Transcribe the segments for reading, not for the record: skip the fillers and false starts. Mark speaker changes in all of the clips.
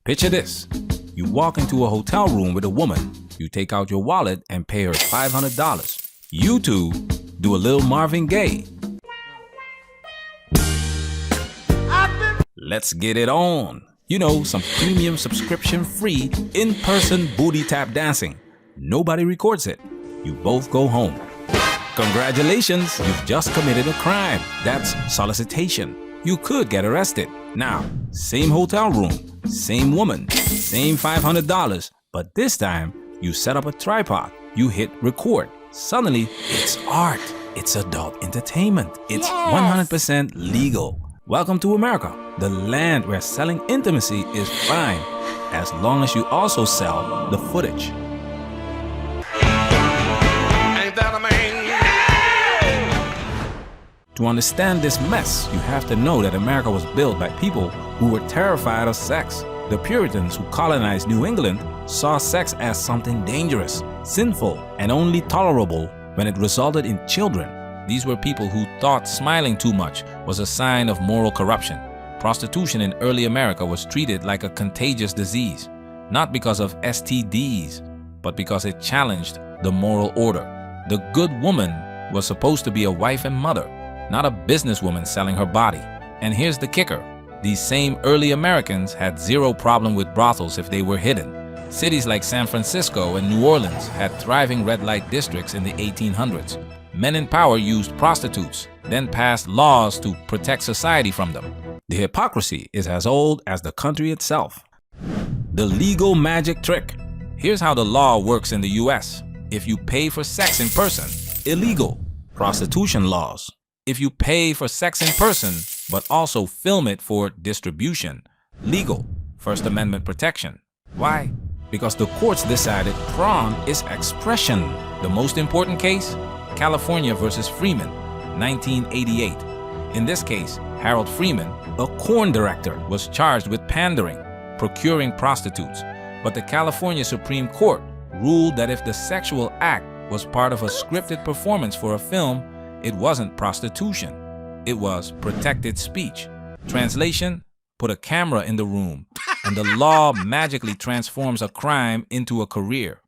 Speaker 1: Picture this. You walk into a hotel room with a woman. You take out your wallet and pay her $500. You two do a little Marvin Gaye. Let's get it on. You know, some premium subscription-free in-person booty tap dancing. Nobody records it. You both go home. Congratulations, you've just committed a crime. That's solicitation. You could get arrested. Now, same hotel room, same woman, same $500, but this time you set up a tripod. You hit record. Suddenly, it's art. It's adult entertainment. It's 100% legal. Welcome to America, the land where selling intimacy is fine, as long as you also sell the footage. Ain't that a man? To understand this mess, you have to know that America was built by people who were terrified of sex. The Puritans who colonized New England saw sex as something dangerous, sinful, and only tolerable when it resulted in children. These were people who thought smiling too much was a sign of moral corruption. Prostitution in early America was treated like a contagious disease, not because of STDs, but because it challenged the moral order. The good woman was supposed to be a wife and mother, not a businesswoman selling her body. And here's the kicker. These same early Americans had zero problem with brothels if they were hidden. Cities like San Francisco and New Orleans had thriving red light districts in the 1800s. Men in power used prostitutes, then passed laws to protect society from them. The hypocrisy is as old as the country itself. The legal magic trick. Here's how the law works in the US. If you pay for sex in person, illegal. Prostitution laws. If you pay for sex in person, but also film it for distribution, legal. First Amendment protection. Why? Because the courts decided PRON is expression. The most important case? California versus Freeman, 1988. In this case, Harold Freeman, a corn director, was charged with pandering, procuring prostitutes. But the California Supreme Court ruled that if the sexual act was part of a scripted performance for a film, it wasn't prostitution. It was protected speech. Translation: put a camera in the room, and the law magically transforms a crime into a career.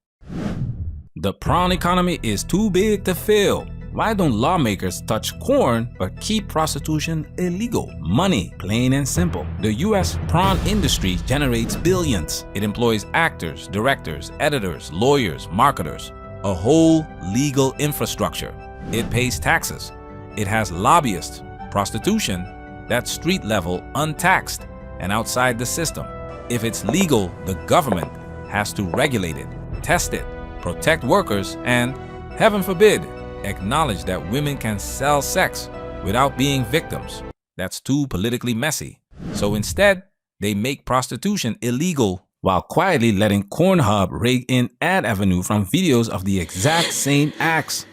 Speaker 1: The prawn economy is too big to fail. Why don't lawmakers touch corn but keep prostitution illegal? Money, plain and simple. The US prawn industry generates billions. It employs actors, directors, editors, lawyers, marketers, a whole legal infrastructure. It pays taxes. It has lobbyists. Prostitution, that's street level, untaxed, and outside the system. If it's legal, the government has to regulate it, test it, protect workers, and, heaven forbid, acknowledge that women can sell sex without being victims. That's too politically messy. So instead, they make prostitution illegal while quietly letting Pornhub rake in ad revenue from videos of the exact same acts.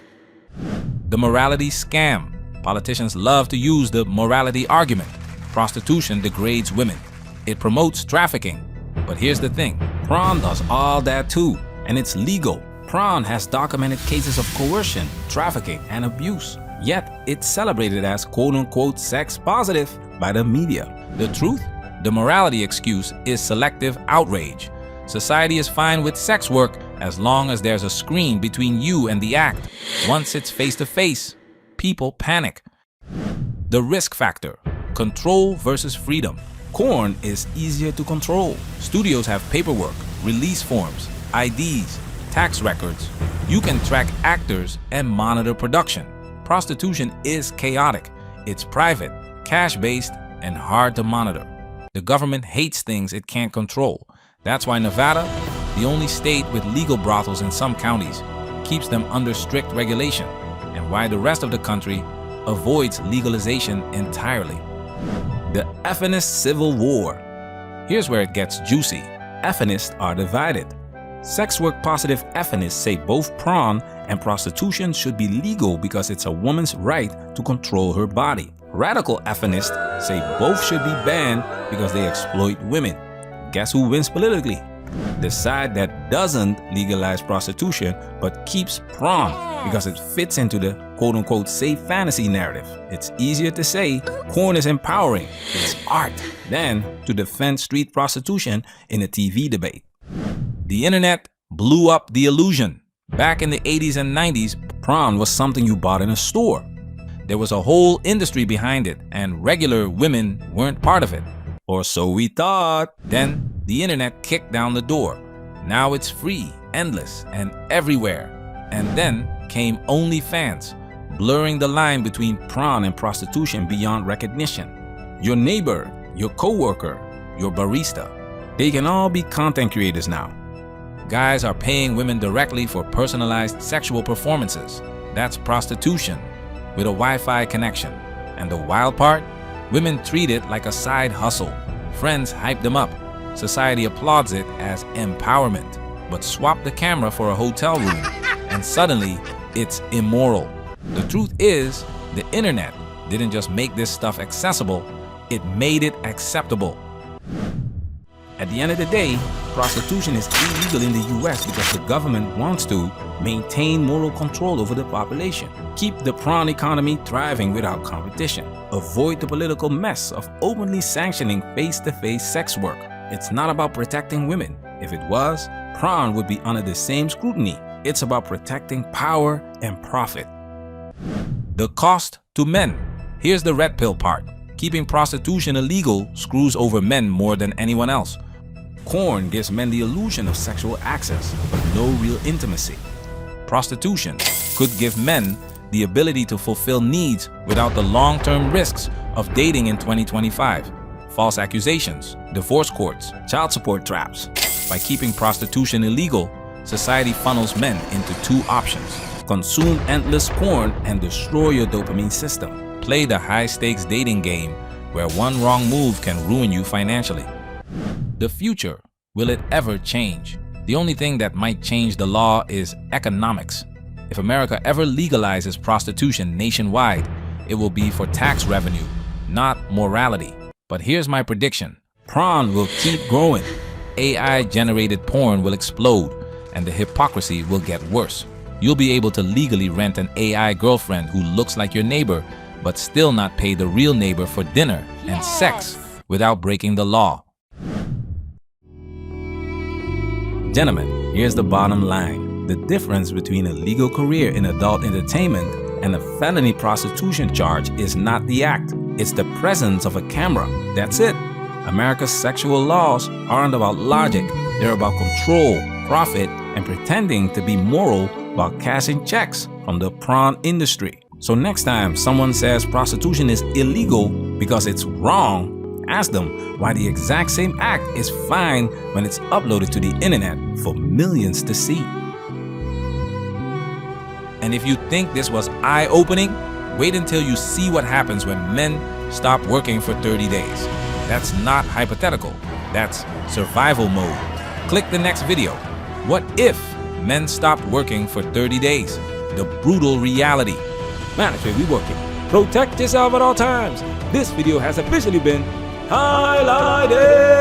Speaker 1: The morality scam. Politicians love to use the morality argument. Prostitution degrades women. It promotes trafficking. But here's the thing, PRON does all that too. And it's legal. PRON has documented cases of coercion, trafficking, and abuse. Yet, it's celebrated as quote-unquote sex positive by the media. The truth? The morality excuse is selective outrage. Society is fine with sex work as long as there's a screen between you and the act. Once it's face-to-face, people panic. The risk factor. Control versus freedom. Corn is easier to control. Studios have paperwork, release forms, IDs, tax records. You can track actors and monitor production. Prostitution is chaotic. It's private, cash-based, and hard to monitor. The government hates things it can't control. That's why Nevada, the only state with legal brothels in some counties, keeps them under strict regulation, and why the rest of the country avoids legalization entirely. The Ephanist Civil War. Here's where it gets juicy. Ephanists are divided. Sex work positive Ephanists say both prawn and prostitution should be legal because it's a woman's right to control her body. Radical Ephanists say both should be banned because they exploit women. Guess who wins politically? The side that doesn't legalize prostitution but keeps PRON because it fits into the quote-unquote safe fantasy narrative. It's easier to say porn is empowering, it's art, than to defend street prostitution in a TV debate. The internet blew up the illusion. Back in the 80s and 90s, PRON was something you bought in a store. There was a whole industry behind it, and regular women weren't part of it. Or so we thought. Then the internet kicked down the door. Now it's free, endless, and everywhere. And then came OnlyFans, blurring the line between PRON and prostitution beyond recognition. Your neighbor, your coworker, your barista, they can all be content creators now. Guys are paying women directly for personalized sexual performances. That's prostitution with a Wi-Fi connection. And the wild part? Women treat it like a side hustle. Friends hype them up. Society applauds it as empowerment. But swap the camera for a hotel room and suddenly it's immoral. The truth is, the internet didn't just make this stuff accessible, it made it acceptable. At the end of the day, prostitution is illegal in the US because the government wants to maintain moral control over the population, keep the prawn economy thriving without competition, avoid the political mess of openly sanctioning face-to-face sex work. It's not about protecting women. If it was, prawn would be under the same scrutiny. It's about protecting power and profit. The cost to men. Here's the red pill part. Keeping prostitution illegal screws over men more than anyone else. Porn gives men the illusion of sexual access, but no real intimacy. Prostitution could give men the ability to fulfill needs without the long-term risks of dating in 2025. False accusations, divorce courts, child support traps. By keeping prostitution illegal, society funnels men into two options: consume endless porn and destroy your dopamine system. Play the high-stakes dating game where one wrong move can ruin you financially. The future, will it ever change? The only thing that might change the law is economics. If America ever legalizes prostitution nationwide, it will be for tax revenue, not morality. But here's my prediction. PRON will keep growing. AI-generated porn will explode, and the hypocrisy will get worse. You'll be able to legally rent an AI girlfriend who looks like your neighbor, but still not pay the real neighbor for dinner and sex without breaking the law. Gentlemen, here's the bottom line. The difference between a legal career in adult entertainment and a felony prostitution charge is not the act. It's the presence of a camera. That's it. America's sexual laws aren't about logic. They're about control, profit, and pretending to be moral while cashing checks from the prawn industry. So next time someone says prostitution is illegal because it's wrong, ask them why the exact same act is fine when it's uploaded to the internet for millions to see. And if you think this was eye-opening, wait until you see what happens when men stop working for 30 days. That's not hypothetical, that's survival mode. Click the next video. What if men stopped working for 30 days? The brutal reality. Mandatory we working. Protect yourself at all times. This video has officially been highlighted.